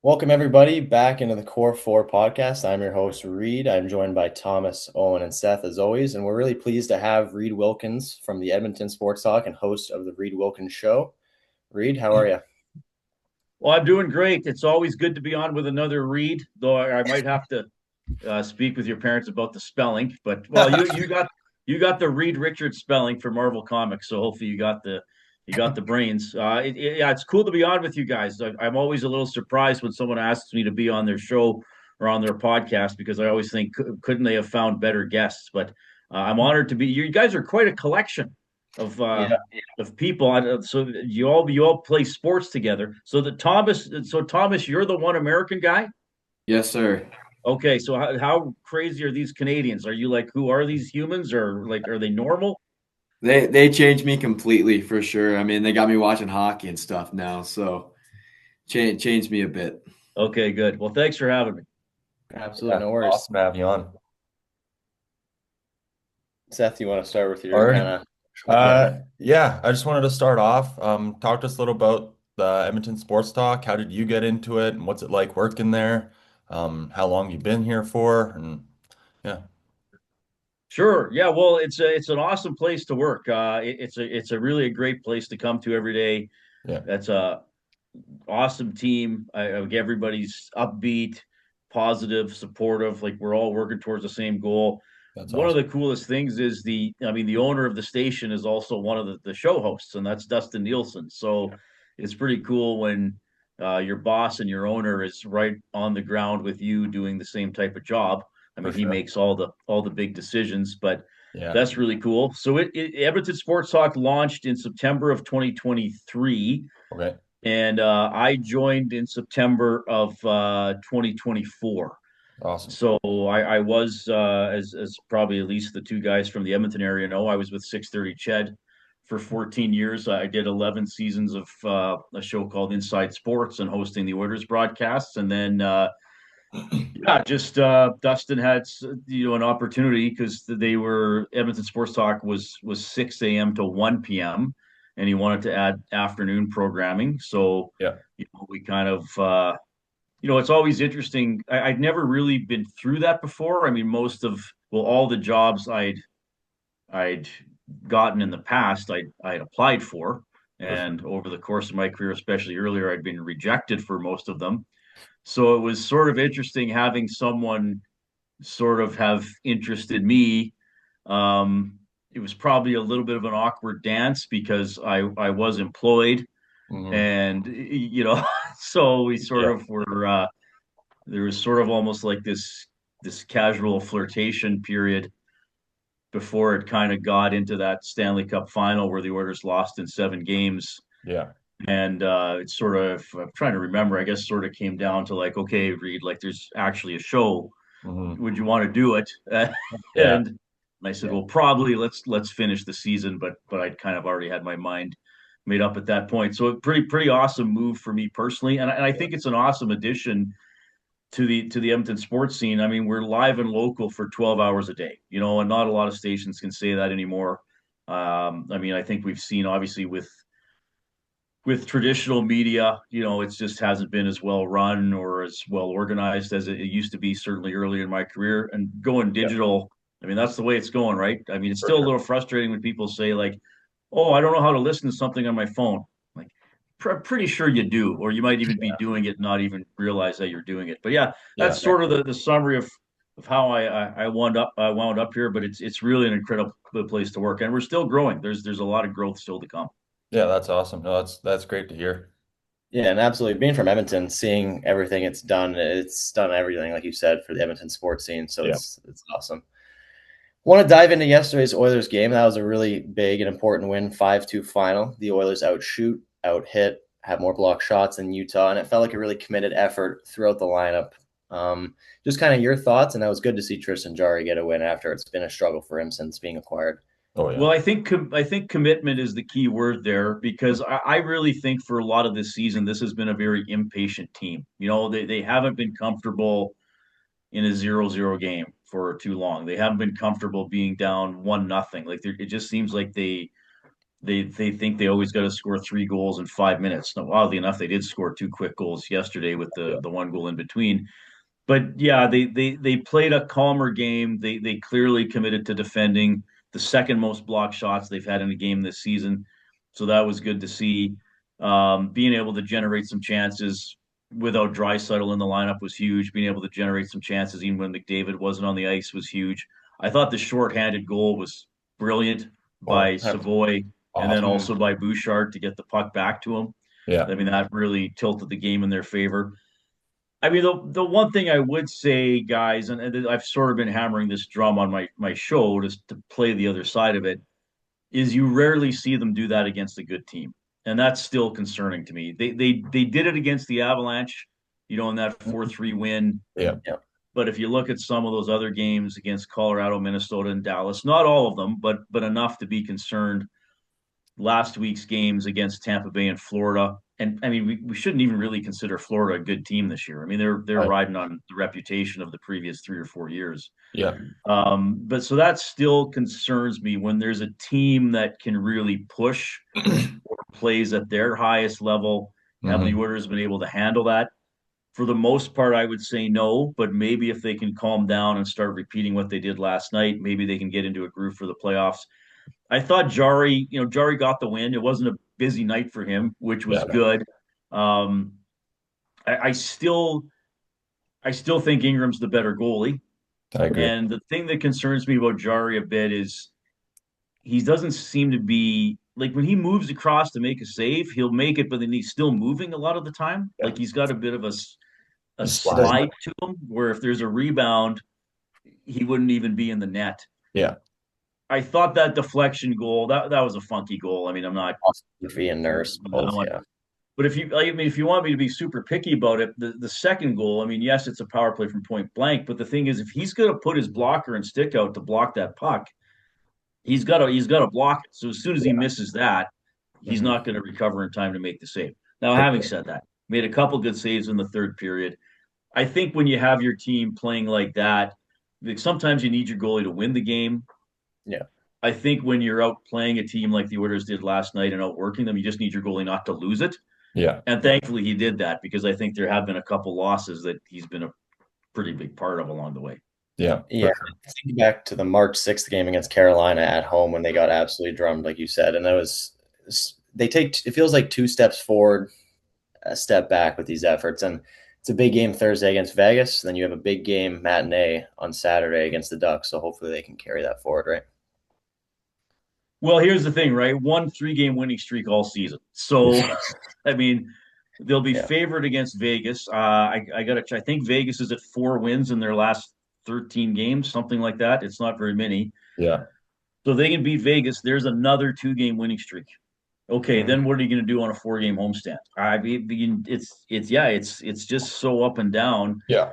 Welcome everybody back into the Core 4 podcast. I'm your host, Reid. I'm joined by Thomas, Owen, and Seth as always, and we're really pleased to have Reid Wilkins from the Edmonton Sports Talk and host of the Reid Wilkins Show. Reid, how are you? Well, I'm doing great. It's always good to be on with another Reid, though I might have to speak with your parents about the spelling. But well, you got the Reed Richards spelling for Marvel Comics, so hopefully you got the brains. Yeah, it's cool to be on with you guys. I'm always a little surprised when someone asks me to be on their show or on their podcast because I always think couldn't they have found better guests? But I'm honored to be. You guys are quite a collection of Yeah. people. So you all play sports together. So Thomas, you're the one American guy. Yes, sir. Okay, so how crazy are these Canadians? Are you like, who are these humans, or like, are they normal? They changed me completely for sure. I mean, they got me watching hockey and stuff now, so changed me a bit. Okay, good. Well, thanks for having me. Absolutely, Yeah, no worries. awesome to have you on. Seth, you want to start with your kind Or, of yeah, I just wanted to start off. Talk to us a little about the Edmonton Sports Talk. How did you get into it, and what's it like working there? How long you been here for? And yeah, Sure. Yeah. Well, it's an awesome place to work. It's a really a great place to come to every day. yeah, That's a awesome team. Everybody's upbeat, positive, supportive. Like we're all working towards the same goal. that's One of awesome. the coolest things is the owner of the station is also one of the show hosts, and that's Dustin Nielsen. So it's pretty cool when your boss and your owner is right on the ground with you doing the same type of job. I For mean, he sure. makes all the big decisions, but Yeah. that's really cool. So Edmonton Sports Talk launched in September of 2023, Okay. and I joined in September of 2024. Awesome. So I was as probably at least the two guys from the Edmonton area know, I was with 630 Ched for 14 years. I did 11 seasons of a show called Inside Sports and hosting the Oilers broadcasts, and then yeah, just Dustin had an opportunity because they were Edmonton Sports Talk was 6 a.m. to 1 p.m. and he wanted to add afternoon programming. So Yeah. we kind of it's always interesting. I'd never really been through that before. I mean, all the jobs I'd gotten in the past, I'd applied for, For sure. and over the course of my career, especially earlier, I'd been rejected for most of them. So it was sort of interesting having someone sort of have interested me. It was probably a little bit of an awkward dance because I was employed, Hmm. and so we sort Yeah. of were. There was sort of almost like this casual flirtation period before it kind of got into that Stanley Cup final where the Oilers lost in 7 games. Yeah. And it's sort of, I'm trying to remember, I guess sort of came down to like, okay, Reid, like there's actually a show. Hmm. Would you want to do it? Yeah. And I said, yeah. well, probably let's finish the season, but I'd kind of already had my mind made up at that point. So pretty awesome move for me personally, and I Yeah. think it's an awesome addition to the Edmonton sports scene. I mean, we're live and local for 12 hours a day, and not a lot of stations can say that anymore. I mean, I think we've seen obviously with traditional media, it just hasn't been as well run or as well organized as it used to be, certainly early in my career. And going Yeah. digital, I mean, that's the way it's going, right? I mean, it's For still a sure. little frustrating when people say like, "Oh, I don't know how to listen to something on my phone." Like, pretty sure you do, or you might even be doing it, and not even realize that you're doing it. But yeah, Yeah. that's sort of the summary of how I wound up here. But it's really an incredible place to work, and we're still growing. There's a lot of growth still to come. Yeah. That's awesome. No, that's great to hear. Yeah, and absolutely. Being from Edmonton, seeing everything it's done everything, like you said, for the Edmonton sports scene. So Yeah. it's awesome. Want to dive into yesterday's Oilers game. That was a really big and important win, 5-2 final. The Oilers outshoot, out hit, had more block shots than Utah, and it felt like a really committed effort throughout the lineup. Just kind of your thoughts, and that was good to see Tristan Jarry get a win after it's been a struggle for him since being acquired. Oh yeah. Well, I think commitment is the key word there because I really think for a lot of this season, this has been a very impatient team. They haven't been comfortable in a 0-0 game for too long. They haven't been comfortable being down 1-0. Like it just seems like they think they always got to score 3 goals in 5 minutes. Now, oddly enough, they did score 2 quick goals yesterday with Yeah. the one goal in between. But yeah, they played a calmer game. They clearly committed to defending the second most blocked shots they've had in a game this season. So that was good to see. Being able to generate some chances without Draisaitl in the lineup was huge. Being able to generate some chances even when McDavid wasn't on the ice was huge. I thought the shorthanded goal was brilliant Oh, by Savoy and then awesome. also by Bouchard to get the puck back to him. Yeah. I mean, that really tilted the game in their favor. I mean, the one thing I would say, guys, and I've sort of been hammering this drum on my show to play the other side of it, is you rarely see them do that against a good team, and that's still concerning to me. They did it against the Avalanche, in that 4-3 win. Yeah. Yeah. But if you look at some of those other games against Colorado, Minnesota, and Dallas, not all of them, but enough to be concerned. Last week's games against Tampa Bay and Florida. And I mean, we shouldn't even really consider Florida a good team this year. I mean, they're Right. riding on the reputation of the previous 3 or 4 years. Yeah. But so that still concerns me when there's a team that can really push or plays at their highest level. Have the Hmm. Oilers been able to handle that? For the most part, I would say no, but maybe if they can calm down and start repeating what they did last night, maybe they can get into a groove for the playoffs. I thought Jari got the win. It wasn't a busy night for him, which was Yeah. good. Um, I still think Ingram's the better goalie. I agree. And the thing that concerns me about Jari a bit is he doesn't seem to be like when he moves across to make a save, he'll make it, but then he's still moving a lot of the time. Yeah. Like he's got a bit of a Just He doesn't. slide to him where if there's a rebound, he wouldn't even be in the net. Yeah. I thought that deflection goal that was a funky goal. I mean, I'm not Goofy and Nurse both. Yeah. But if you want me to be super picky about it, the second goal, I mean, yes, it's a power play from point blank, but the thing is, if he's going to put his blocker and stick out to block that puck, he's got to block it. So as soon as he misses that, he's Mhm. not going to recover in time to make the save. Now, For having sure. said that, made a couple good saves in the third period. I think when you have your team playing like that, like sometimes you need your goalie to win the game. Yeah. I think when you're out playing a team like the Oilers did last night and outworking them, you just need your goalie not to lose it. Yeah. And thankfully he did that because I think there have been a couple losses that he's been a pretty big part of along the way. Yeah. Yeah. Think back to the March 6th game against Carolina at home when they got absolutely drummed, like you said, and that was they take. It feels like 2 steps forward, a step back with these efforts, and it's a big game Thursday against Vegas. Then you have a big game matinee on Saturday against the Ducks. So hopefully they can carry that forward, right? Well, here's the thing, right? 1 3-game winning streak all season. So, I mean, they'll be Yeah. favored against Vegas. I got to. I think Vegas is at 4 wins in their last 13 games, something like that. It's not very many. Yeah. So they can beat Vegas. There's another 2-game winning streak. Okay, Mhm. then what are you going to do on a 4-game homestand? I mean, it's just so up and down. Yeah.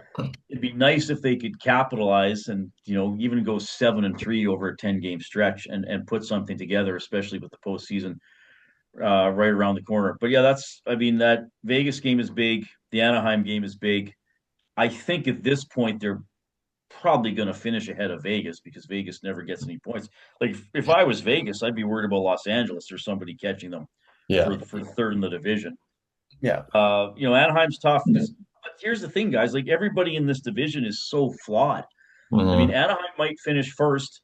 It'd be nice if they could capitalize and even go 7-3 over a 10-game stretch and put something together, especially with the postseason right around the corner. But yeah, I mean that Vegas game is big. The Anaheim game is big. I think at this point they're probably going to finish ahead of Vegas because Vegas never gets any points. Like if I was Vegas, I'd be worried about Los Angeles or somebody catching them Yeah. for third in the division. Yeah. Anaheim's tough. But here's the thing, guys. Like everybody in this division is so flawed. I mean, Hmm. Anaheim might finish first.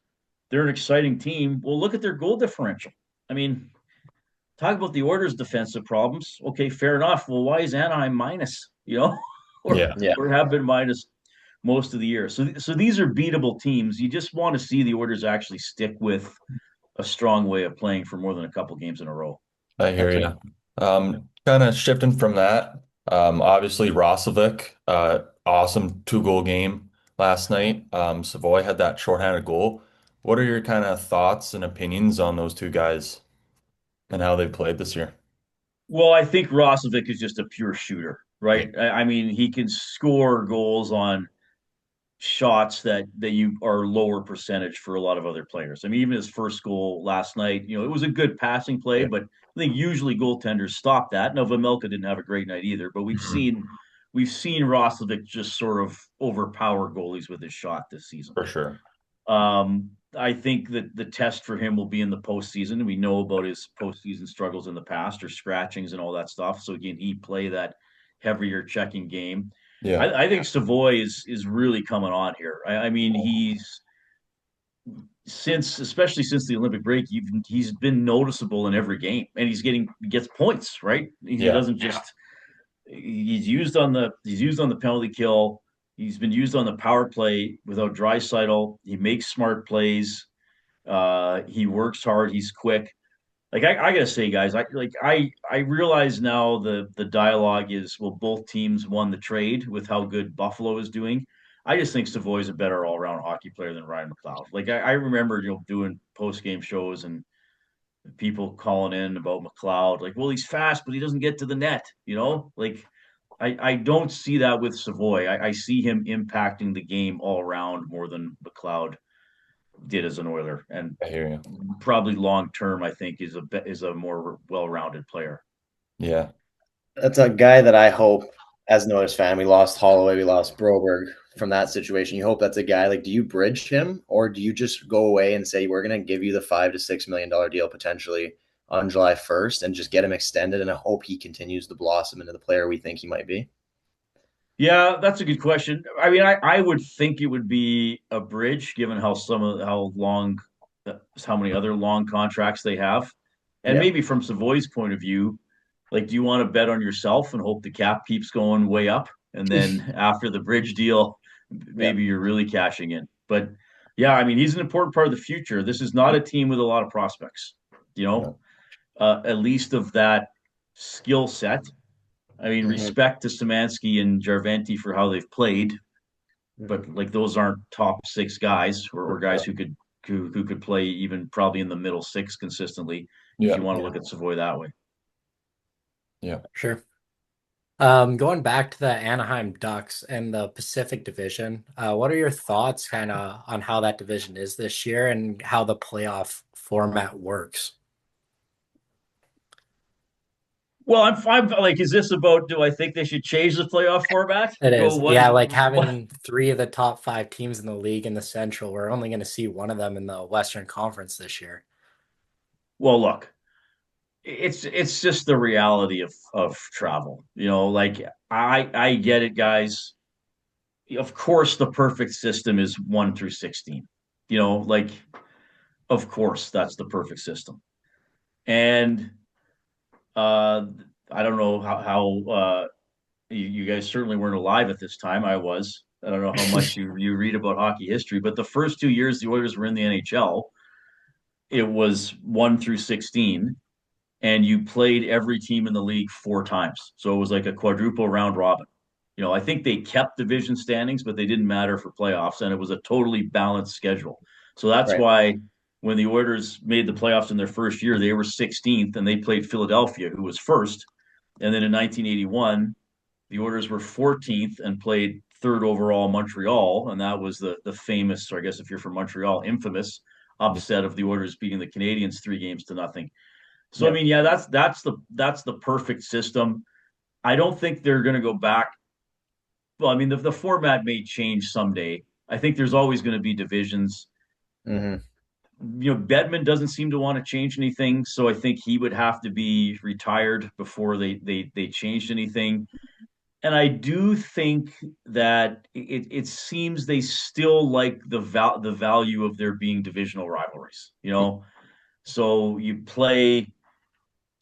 They're an exciting team. Well, look at their goal differential. I mean, talk about the Oilers' defensive problems. Okay, fair enough. Well, why is Anaheim minus? Or Yeah. Yeah. or have been minus most of the year. So these are beatable teams. You just want to see the Oilers actually stick with a strong way of playing for more than a couple games in a row. I hear Okay. you. Kind of shifting from that. Obviously Roslovic, awesome 2 goal game last night. Savoy had that shorthanded goal. What are your kind of thoughts and opinions on those 2 guys and how they played this year? Well, I think Roslovic is just a pure shooter, Yeah. right? I mean, he can score goals on shots that you are lower percentage for a lot of other players. I mean, even his first goal last night, it was a good passing play, Yeah. but I think usually goaltenders stop that. Now, Vamelka didn't have a great night either, but we've Mhm. seen we've seen Roslovic just sort of overpower goalies with his shot this season. For sure. Um, I think that the test for him will be in the postseason. We know about his postseason struggles in the past, or scratchings and all that stuff. So again, he play that heavier checking game. Yeah. I think Savoy is really coming on here. I mean, he's especially since the Olympic break, he's been noticeable in every game, and he gets points, right? He Yeah. doesn't just he's used on the penalty kill. He's been used on the power play without Draisaitl. He makes smart plays. He works hard. He's quick. Like I gotta say, guys, I realize now the dialogue is, well, both teams won the trade with how good Buffalo is doing. I just think Savoy's a better all around hockey player than Ryan McLeod. Like I remember, doing post game shows and people calling in about McLeod, like, well, he's fast, but he doesn't get to the net. Like I don't see that with Savoy. I see him impacting the game all around more than McLeod did as an Oiler, and I hear you. probably long term, I think is a more well rounded player. Yeah. That's a guy that I hope, as an Oilers fan, we lost Holloway, we lost Broberg from that situation. You hope that's a guy, like, do you bridge him, or do you just go away and say, we're going to give you the $5 to $6 million deal potentially on July 1st and just get him extended, and I hope he continues to blossom into the player we think he might be? Yeah, that's a good question. I mean, I would think it would be a bridge, given how many other long contracts they have, and Yeah. maybe from Savoy's point of view, like, do you want to bet on yourself and hope the cap keeps going way up, and then after the bridge deal, Yeah. maybe you're really cashing in? But yeah, I mean, he's an important part of the future. This is not a team with a lot of prospects, you know, No. at least of that skill set. I mean, Mm-hmm. respect to Szymanski and Jarventi for how they've played, but Mm-hmm. like, those aren't top six guys, or guys who could play even probably in the middle six consistently, if Yeah. you want to look at Savoy that way. Yeah. Sure. Going back to the Anaheim Ducks and the Pacific Division, what are your thoughts kind of on how that division is this year and how the playoff format works? Well, I'm like, is this about, do I think they should change the playoff format? It Go is. Yeah, like one. having three of the top five teams in the league in the Central. We're only going to see one of them in the Western Conference this year. Well, look, it's just the reality of travel. Like, I get it, guys. Of course, the perfect system is 1 through 16. Like, of course, that's the perfect system. And uh, I don't know how you guys certainly weren't alive at this time. I was. I don't know how much you read about hockey history, but the first 2 years the Oilers were in the NHL, it was 1 through 16, and you played every team in the league 4 times. So it was like a quadruple round robin. I think they kept division standings, but they didn't matter for playoffs, and it was a totally balanced schedule. So that's Right. why when the Oilers made the playoffs in their first year, they were 16th, and they played Philadelphia, who was first. And then in 1981, the Oilers were 14th and played third overall Montreal, and that was the famous, or I guess if you're from Montreal, infamous upset of the Oilers beating the Canadiens 3 games to nothing. So I Yep. mean, yeah, that's the perfect system. I don't think they're going to go back. Well, I mean, the format may change someday. I think there's always going to be divisions. Mm-hmm. Bedman doesn't seem to want to change anything, so I think he would have to be retired before they changed anything. And I do think that it seems they still like the value of there being divisional rivalries. So you play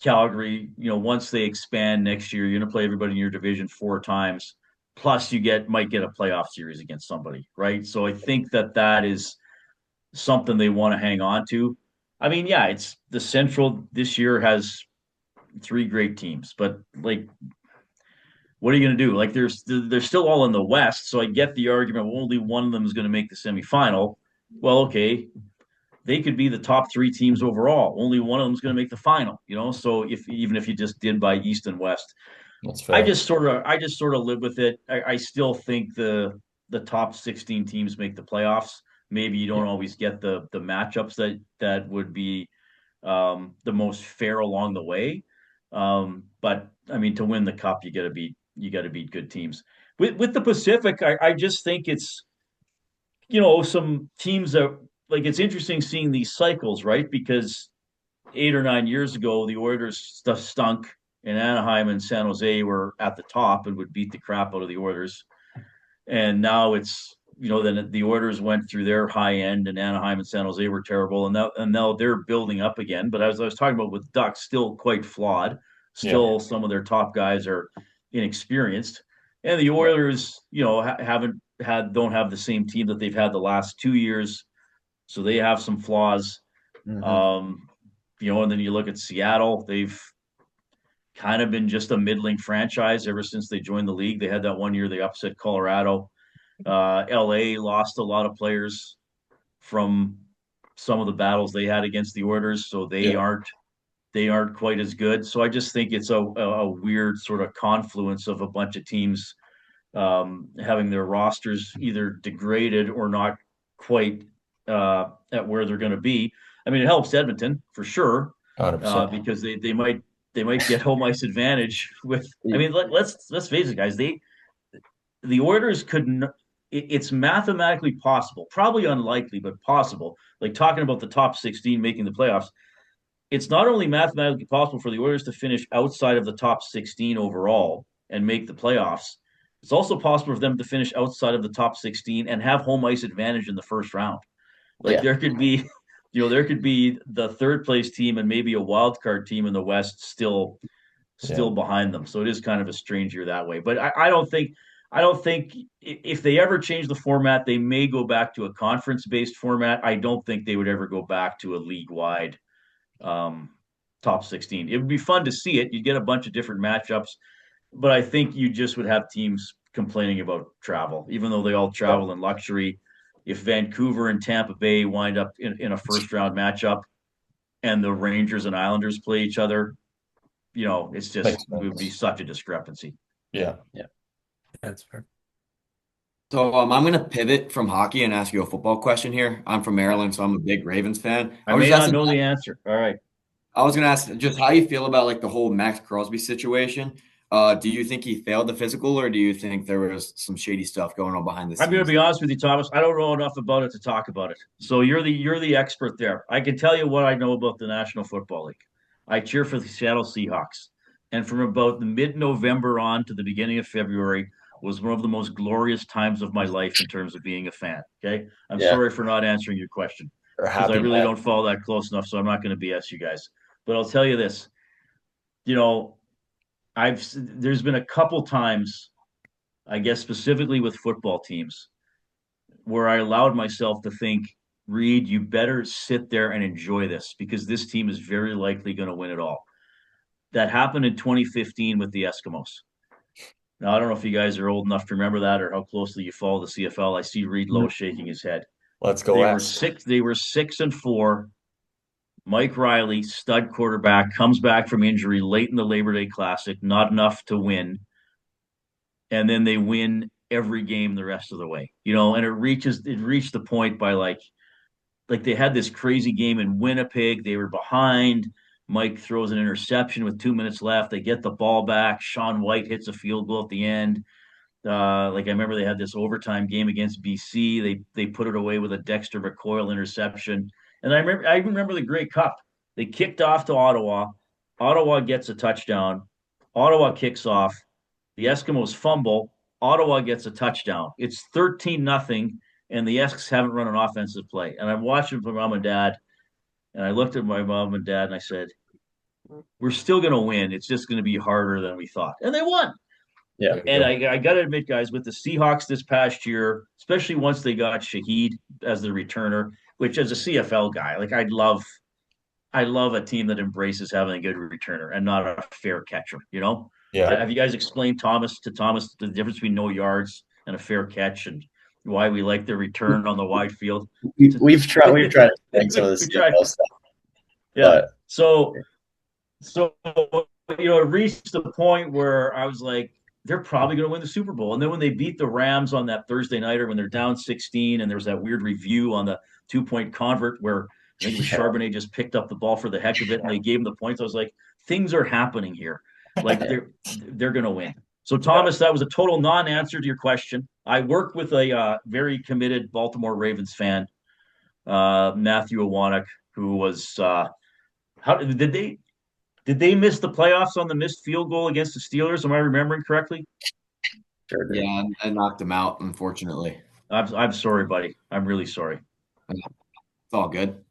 Calgary. Once they expand next year, you're going to play everybody in your division 4 times. Plus, might get a playoff series against somebody, right? So I think that is something they want to hang on to. I mean, yeah, it's the Central this year has 3 great teams, but like, what are you going to do? Like, they're still all in the West, so I get the argument. Well, only one of them is going to make the semifinal. Well, okay, they could be the top 3 teams overall. Only one of them is going to make the final. So even if you just did by East and West, That's I fair. just sort of live with it. I still think the top 16 teams make the playoffs. Maybe you don't always get the matchups that would be the most fair along the way. But I mean, to win the cup, you got to beat good teams. With the Pacific, I just think it's some teams that like it's interesting seeing these cycles, right? Because 8 or 9 years ago, the Oilers stuff stunk, and Anaheim and San Jose were at the top and would beat the crap out of the Oilers. And now it's then the Oilers went through their high end, and Anaheim and San Jose were terrible, and now they're building up again. But as I was talking about with Ducks, still quite flawed. Yeah. Still, some of their top guys are inexperienced, and the Oilers, don't have the same team that they've had the last 2 years, so they have some flaws. Mm-hmm. And then you look at Seattle, they've kind of been just a middling franchise ever since they joined the league. They had that one year they upset Colorado. LA lost a lot of players from some of the battles they had against the Oilers, so they aren't quite as good. So I just think it's a weird sort of confluence of a bunch of teams having their rosters either degraded or not quite at where they're going to be. I mean, it helps Edmonton for sure 100%. because they might get home ice advantage with. I mean, let's face it, guys. The Oilers could. It's mathematically possible, probably unlikely, but possible. Like talking about the top 16 making the playoffs, it's not only mathematically possible for the Oilers to finish outside of the top 16 overall and make the playoffs. It's also possible for them to finish outside of the top 16 and have home ice advantage in the first round. Like there could be, there could be the third place team and maybe a wild card team in the West still behind them. So it is kind of a strange year that way. But I don't think if they ever change the format, they may go back to a conference-based format. I don't think they would ever go back to a league-wide top 16. It would be fun to see it. You'd get a bunch of different matchups, but I think you just would have teams complaining about travel, even though they all travel in luxury. If Vancouver and Tampa Bay wind up in a first-round matchup and the Rangers and Islanders play each other, it would be such a discrepancy. Yeah. That's fair. So I'm going to pivot from hockey and ask you a football question here. I'm from Maryland, so I'm a big Ravens fan. I may not know the answer. All right. I was going to ask just how you feel about like the whole Max Crosby situation. Do you think he failed the physical, or do you think there was some shady stuff going on behind the scenes? I'm going to be honest with you, Thomas. I don't know enough about it to talk about it. So you're the expert there. I can tell you what I know about the National Football League. I cheer for the Seattle Seahawks, and from about the mid-November on to the beginning of February was one of the most glorious times of my life in terms of being a fan. Okay, I'm sorry for not answering your question because I really don't follow that close enough, so I'm not going to BS you guys. But I'll tell you this, there's been a couple times, I guess specifically with football teams, where I allowed myself to think, Reid, you better sit there and enjoy this because this team is very likely going to win it all. That happened in 2015 with the Eskimos. Now, I don't know if you guys are old enough to remember that or how closely you follow the CFL. I see Reid Lowe shaking his head. Let's go. They were 6-4. Mike Riley, stud quarterback, comes back from injury late in the Labor Day Classic, not enough to win. And then they win every game the rest of the way. And it reached the point by like they had this crazy game in Winnipeg. They were behind. Mike throws an interception with 2 minutes left. They get the ball back. Sean White hits a field goal at the end. I remember they had this overtime game against BC. They put it away with a Dexter McCoyle interception. And I remember the Grey Cup. They kicked off to Ottawa. Ottawa gets a touchdown. Ottawa kicks off. The Eskimos fumble. Ottawa gets a touchdown. It's 13-0, and the Esks haven't run an offensive play. And I'm watching for Mom and Dad, and I looked at my mom and dad, and I said, we're still going to win. It's just going to be harder than we thought. And they won. Yeah. And I got to admit, guys, with the Seahawks this past year, especially once they got Shaheed as the returner, which as a CFL guy, I love a team that embraces having a good returner and not a fair catcher, Yeah. Have you guys explained to Thomas the difference between no yards and a fair catch and why we like the return on the wide field? We've tried to explain some of this stuff. Yeah. So it reached the point where I was like, they're probably going to win the Super Bowl. And then when they beat the Rams on that Thursday nighter when they're down 16, and there was that weird review on the 2-point convert where I think Charbonnet just picked up the ball for the heck of it and they gave him the points. I was like, things are happening here. They're going to win. So Thomas, that was a total non-answer to your question. I work with a very committed Baltimore Ravens fan. Matthew Owanek, who was how did they miss the playoffs on the missed field goal against the Steelers? Am I remembering correctly? Sure did. Yeah, I knocked him out, unfortunately. I'm sorry, buddy. I'm really sorry. It's all good.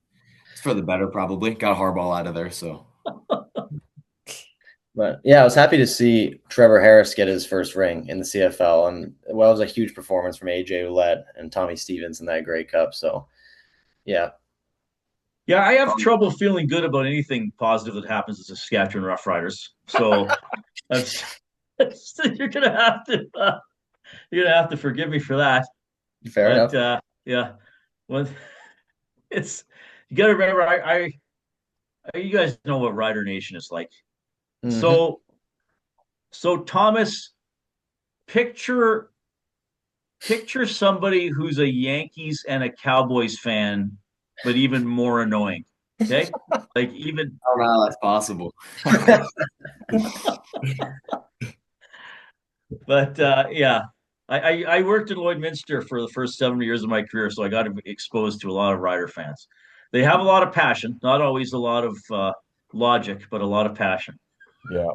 It's for the better, probably. Got a Harbaugh out of there, so. But yeah, I was happy to see Trevor Harris get his first ring in the CFL, and well, it was a huge performance from AJ Ouellette and Tommy Stevens in that Grey Cup. So yeah, Yeah, I have trouble feeling good about anything positive that happens to Saskatchewan Roughriders. So that's, you're gonna have to forgive me for that. fair But enough. yeah, when it's you got to remember, you guys know what Rider Nation is like. Mm-hmm. So Thomas, picture somebody who's a Yankees and a Cowboys fan, but even more annoying. Okay, like even I don't know how that's possible. But yeah, I worked in Lloydminster for the first 7 years of my career, so I got exposed to a lot of Rider fans. They have a lot of passion, not always a lot of logic, but a lot of passion. Yeah.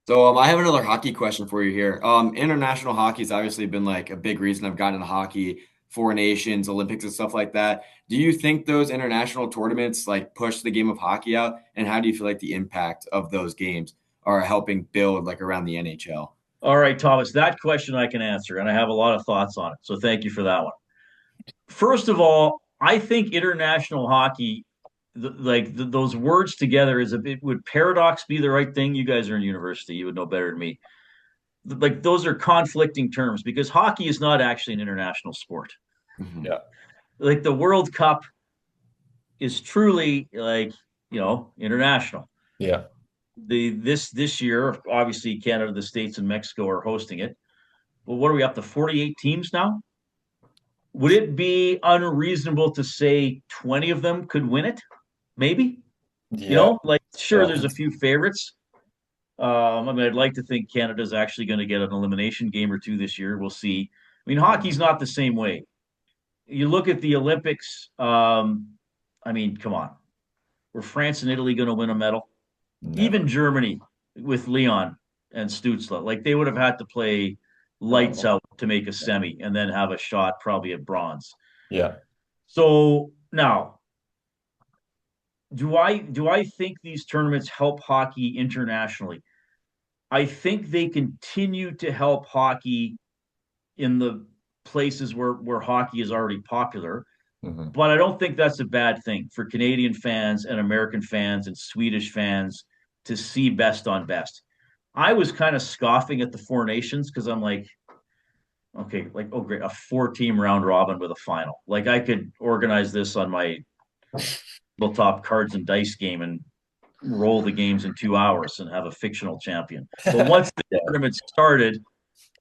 So I have another hockey question for you here. International hockey has obviously been like a big reason I've gotten into hockey, foreign nations, Olympics, and stuff like that. Do you think those international tournaments like push the game of hockey out? And how do you feel like the impact of those games are helping build like around the NHL? All right, Thomas, that question I can answer, and I have a lot of thoughts on it. So thank you for that one. First of all, I think international hockey, those words together, is a bit. Would paradox be the right thing? You guys are in university; you would know better than me. Like those are conflicting terms because hockey is not actually an international sport. Mhm. Yeah. Like the World Cup is truly like international. Yeah. This year, obviously Canada, the States, and Mexico are hosting it. Well, what are we up to? 48 teams now? Would it be unreasonable to say 20 of them could win it? Maybe. Yeah. Like sure, Yeah. there's a few favorites. I mean, I'd like to think Canada's actually going to get an elimination game or two this year. We'll see. I mean, hockey's not the same way. You look at the Olympics. I mean, come on. Were France and Italy going to win a medal? Even Never. Germany with Leon and Stutzla, like they would have had to play lights out to make a semi and then have a shot probably at bronze. Yeah. So now, do I think these tournaments help hockey internationally? I think they continue to help hockey in the places where hockey is already popular, Hmm. but I don't think that's a bad thing for Canadian fans and American fans and Swedish fans to see best on best. I was kind of scoffing at the Four Nations because I'm like, okay, like, oh, great, a 4 team round robin with a final. Like, I could organize this on my tabletop cards and dice game and roll the games in 2 hours and have a fictional champion. But once the Yeah. tournament started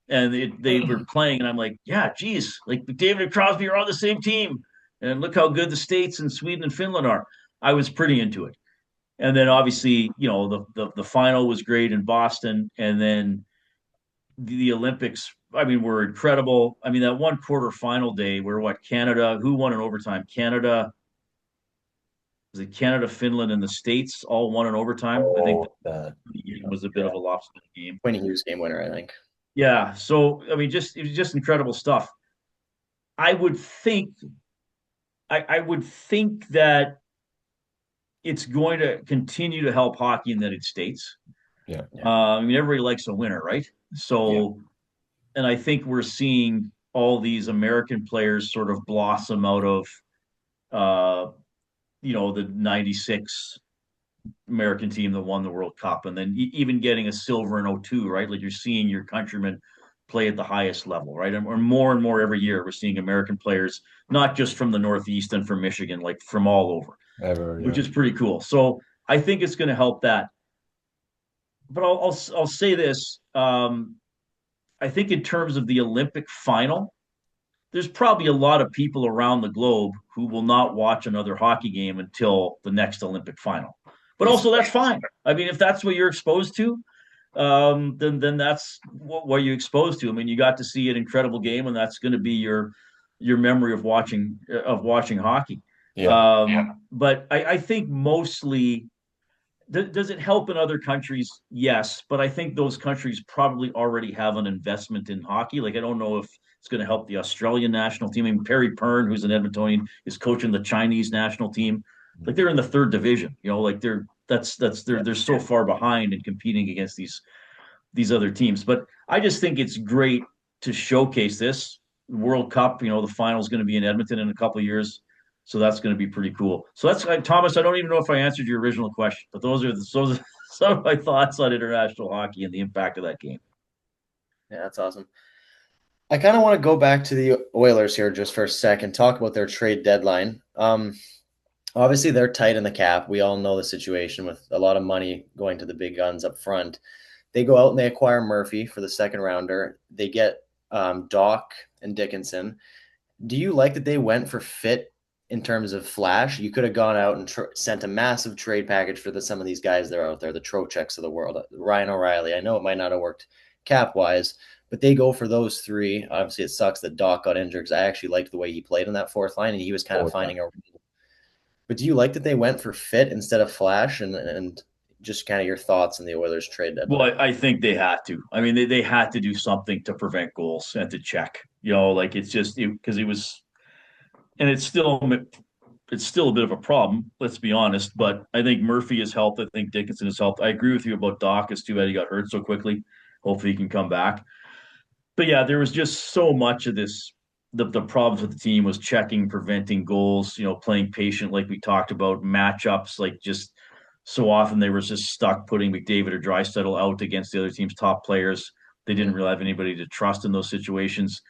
and they were playing, and I'm like, yeah, geez, like David and Crosby are on the same team. And look how good the States and Sweden and Finland are. I was pretty into it. And then obviously, the final was great in Boston. And then the Olympics, I mean, were incredible. I mean, that one quarter final day where Canada, who won in overtime? Was it Canada, Finland, and the States all won in overtime? I think Oh, that. the game was a bit Yeah. of a lopsided game. Quinn Hughes game winner, I think. Yeah. So, I mean, it was just incredible stuff. I would think, I would think that it's going to continue to help hockey in the United States. Yeah. I mean, everybody likes a winner, right? So, and I think we're seeing all these American players sort of blossom out of, the '96 American team that won the World Cup, and then even getting a silver in '02, right? Like you're seeing your countrymen play at the highest level, right? And and more every year, we're seeing American players, not just from the Northeast and from Michigan, like from all over, Ever. which Yeah. is pretty cool. So I think it's going to help that. But I'll say this: I think in terms of the Olympic final, there's probably a lot of people around the globe who will not watch another hockey game until the next Olympic final. But also, that's fine. I mean, if that's what you're exposed to, then that's what you're exposed to. I mean, you got to see an incredible game, and that's going to be your your memory of watching hockey. Yeah. But I think mostly does it help in other countries? Yes, but I think those countries probably already have an investment in hockey. Like I don't know if it's going to help the Australian national team. I mean, Perry Pern, who's an Edmontonian, is coaching the Chinese national team. Like they're in the third division. Like they're so far behind and competing against these other teams. But I just think it's great to showcase this World Cup. The final is going to be in Edmonton in a couple of years, so that's going to be pretty cool. So that's Thomas. I don't even know if I answered your original question, but those are some of my thoughts on international hockey and the impact of that game. Yeah, that's awesome. I kind of want to go back to the Oilers here just for a second, talk about their trade deadline. Obviously, they're tight in the cap. We all know the situation with a lot of money going to the big guns up front. They go out and they acquire Murphy for the second rounder. They get Doc and Dickinson. Do you like that they went for fit in terms of flash? You could have gone out and sent a massive trade package for some of these guys that are out there, the Trocheks of the world, Ryan O'Reilly. I know it might not have worked cap wise, but they go for those three. Obviously, it sucks that Doc got injured because I actually liked the way he played in that fourth line, and he was kind of finding a. But do you like that they went for fit instead of flash, and just kind of your thoughts on the Oilers trade deadline? Well, I think they had to. I mean, they had to do something to prevent goals and to check. Like it's just because it was, and it's still a bit of a problem. Let's be honest. But I think Murphy has helped. I think Dickinson has helped. I agree with you about Doc. It's too bad he got hurt so quickly. Hopefully he can come back. But yeah, there was just so much of this. The problems with the team was checking, preventing goals. Playing patient, like we talked about, matchups. Like just so often they were just stuck putting McDavid or Draisaitl out against the other team's top players. They didn't really have anybody to trust in those situations.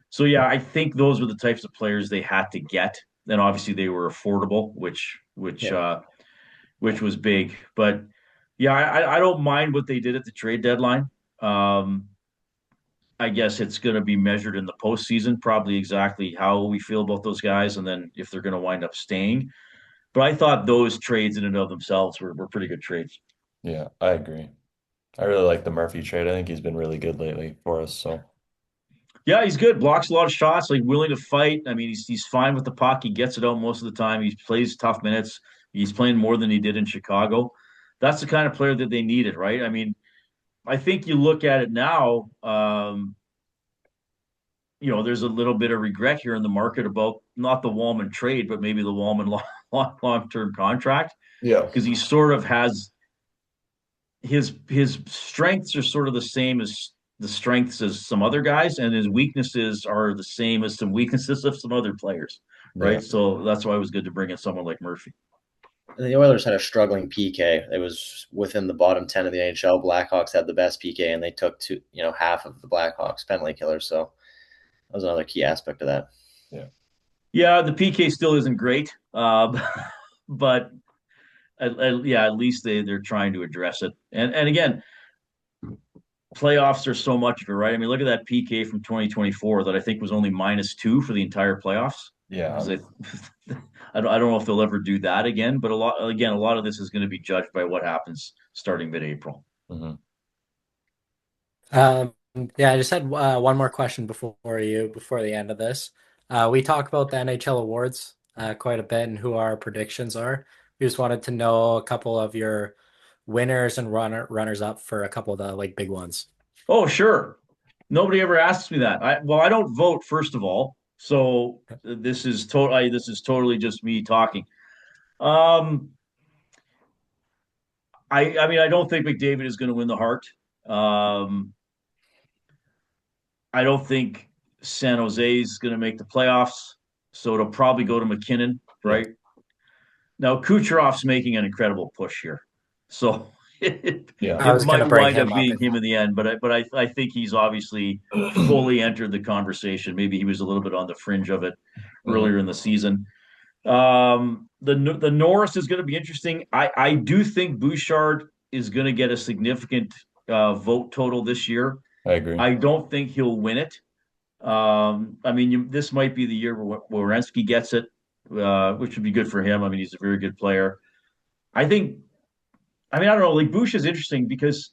So yeah, I think those were the types of players they had to get. Then obviously they were affordable, which was big. But yeah, I don't mind what they did at the trade deadline. Um, I guess it's going to be measured in the postseason, probably exactly how we feel about those guys, and then if they're going to wind up staying. But I thought those trades in and of themselves were pretty good trades. Yeah, I agree. I really like the Murphy trade. I think he's been really good lately for us. So Yeah, he's good. Blocks a lot of shots. Like willing to fight. I mean, he's fine with the puck. He gets it out most of the time. He plays tough minutes. He's playing more than he did in Chicago. That's the kind of player that they needed, right? I mean, I think you look at it now. There's a little bit of regret here in the market about not the Wallman trade, but maybe the Wallman long-term contract, yeah, because he sort of has his strengths are sort of the same as the strengths as some other guys, and his weaknesses are the same as some weaknesses of some other players, yeah, right? So that's why it was good to bring in someone like Murphy. And the Oilers had a struggling PK. It was within the bottom 10 of the NHL. Blackhawks had the best PK, and they took half of the Blackhawks penalty killers. So that was another key aspect of that. yeah, Yeah, the PK still isn't great, but at least they're trying to address it. And again, playoffs are so much of it, right? I mean, look at that PK from 2024 that I think was only -2 for the entire playoffs. yeah. Because I don't know if they'll ever do that again. But a lot of this is going to be judged by what happens starting mid-April. Mm-hmm. Yeah, I just had one more question before the end of this. We talk about the NHL awards quite a bit and who our predictions are. We just wanted to know a couple of your winners and runners up for a couple of the big ones. Oh, sure. Nobody ever asks me that. I don't vote, first of all. So this is totally just me talking. Um, I mean, I don't think McDavid is going to win the Hart. Um, I don't think San Jose is going to make the playoffs, so it'll probably go to McKinnon, Yeah. right? Now Kucherov's making an incredible push here, so Yeah. I it was going to might bring wind him up up being him in the end. But I think he's obviously fully entered the conversation. Maybe he was a little bit on the fringe of it earlier in the season. The Norris is going to be interesting. I do think Bouchard is going to get a significant vote total this year. I agree. I don't think he'll win it. I mean, this might be the year where Werenski gets it, which would be good for him. I mean, he's a very good player. I mean, I don't know. Like Bush is interesting because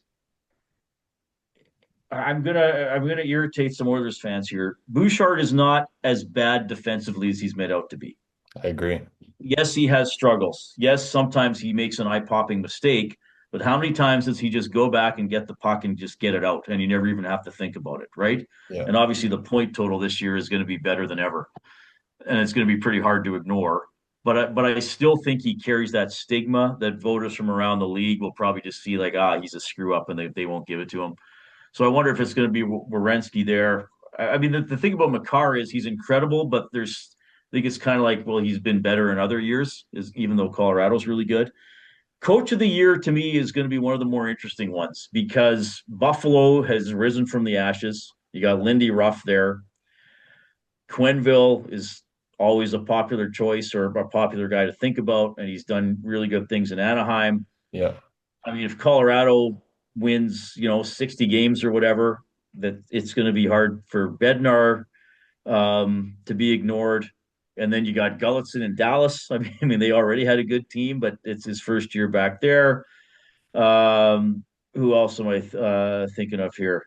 I'm gonna irritate some Oilers fans here. Bouchard is not as bad defensively as he's made out to be. I agree. Yes, he has struggles. Yes, sometimes he makes an eye-popping mistake, but how many times does he just go back and get the puck and just get it out, and you never even have to think about it, right? Yeah. And obviously, the point total this year is going to be better than ever, and it's going to be pretty hard to ignore. But I still think he carries that stigma that voters from around the league will probably just see like, he's a screw up, and they won't give it to him. So I wonder if it's going to be Werenski there. I mean, the thing about Makar is he's incredible, but I think it's kind of like, well, he's been better in other years, even though Colorado's really good. Coach of the year to me is going to be one of the more interesting ones because Buffalo has risen from the ashes. You got Lindy Ruff there. Quenneville is always a popular choice or a popular guy to think about, and he's done really good things in Anaheim. Yeah. I mean, if Colorado wins, 60 games or whatever, that it's going to be hard for Bednar to be ignored. And then you got Gulletson in Dallas. I mean, they already had a good team, but it's his first year back there. Who else am I thinking of here?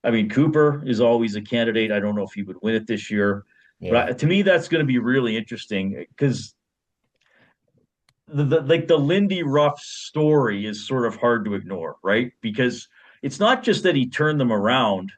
I mean, Cooper is always a candidate. I don't know if he would win it this year, Yeah. but to me, that's going to be really interesting because the Lindy Ruff story is sort of hard to ignore, right? Because it's not just that he turned them around;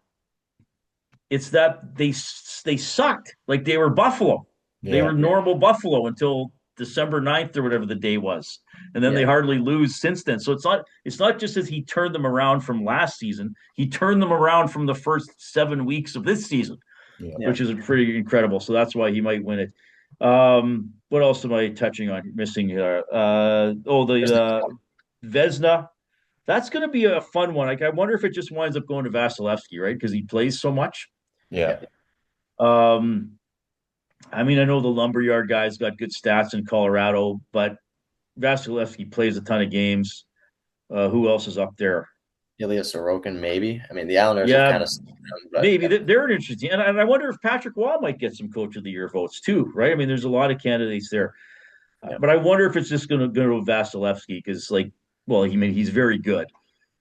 it's that they sucked. Like they were Buffalo. They Yeah. were normal Buffalo until December 9th or whatever the day was. And then they Yeah. hardly lose since then. So it's not just that he turned them around from last season. He turned them around from the first 7 weeks of this season, Yeah. Yeah. which is pretty incredible. So that's why he might win it. What else am I touching on missing here? The Vesna. That's going to be a fun one. Like, I wonder if it just winds up going to Vasilevsky, right? Because he plays so much. Yeah. Um, I mean, I know the Lumberyard guy's got good stats in Colorado, but Vasilevsky plays a ton of games. Who else is up there? Ilya Sorokin, maybe. I mean, the Islanders have kind Yeah, of seen them, but maybe they're an interesting. And I wonder if Patrick Waugh might get some Coach of the Year votes too, right? I mean, there's a lot of candidates there, yeah. but I wonder if it's just going to go to Vasilevsky because, like, well, he's very good,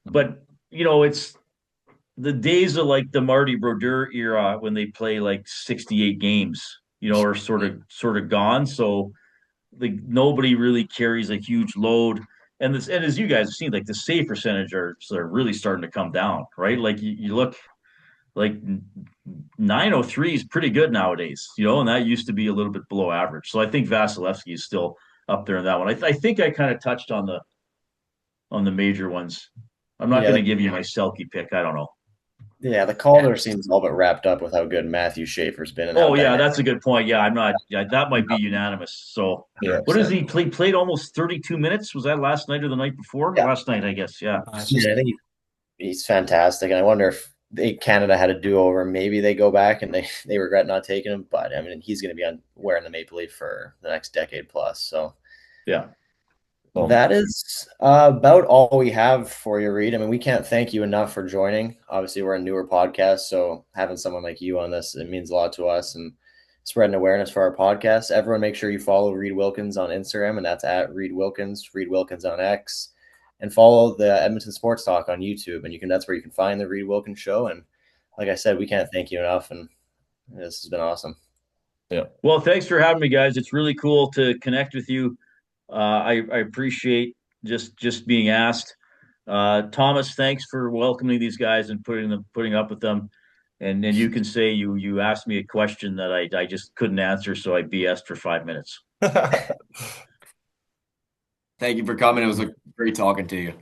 but it's the days of like the Marty Brodeur era when they play like 68 games, are sort of gone. So like nobody really carries a huge load. And as you guys have seen, like the save percentage are really starting to come down, right? Like you look like 903 is pretty good nowadays, and that used to be a little bit below average. So I think Vasilevsky is still up there in that one. I think I kind of touched on the major ones. I'm not Yeah, going to give you my Selkie pick. I don't know. the Calder seems all but wrapped up with how good Matthew Schaefer's been and how Oh yeah, dynamic. that's a good point. Yeah, I'm not. Yeah, that might be unanimous. So, Yeah. what is he played almost 32 minutes? Was that last night or the night before? Yeah. Last night, I guess. Yeah. Yeah, I think he's fantastic, and I wonder if Canada had a do-over. Maybe they go back and they regret not taking him. But I mean, he's going to be wearing the Maple Leaf for the next decade plus. So Yeah. Well, that is about all we have for you, Reid. I mean, we can't thank you enough for joining. Obviously, we're a newer podcast, so having someone like you on this, it means a lot to us and spreading awareness for our podcast. Everyone, make sure you follow Reid Wilkins on Instagram, and that's at Reid Wilkins, Reid Wilkins on X, and follow the Edmonton Sports Talk on YouTube. And that's where you can find the Reid Wilkins Show. And like I said, we can't thank you enough, and this has been awesome. yeah. Well, thanks for having me, guys. It's really cool to connect with you. I appreciate just being asked. Thomas, thanks for welcoming these guys and putting up with them. And then you can say you asked me a question that I just couldn't answer, so I BS'd for 5 minutes. Thank you for coming. It was great talking to you.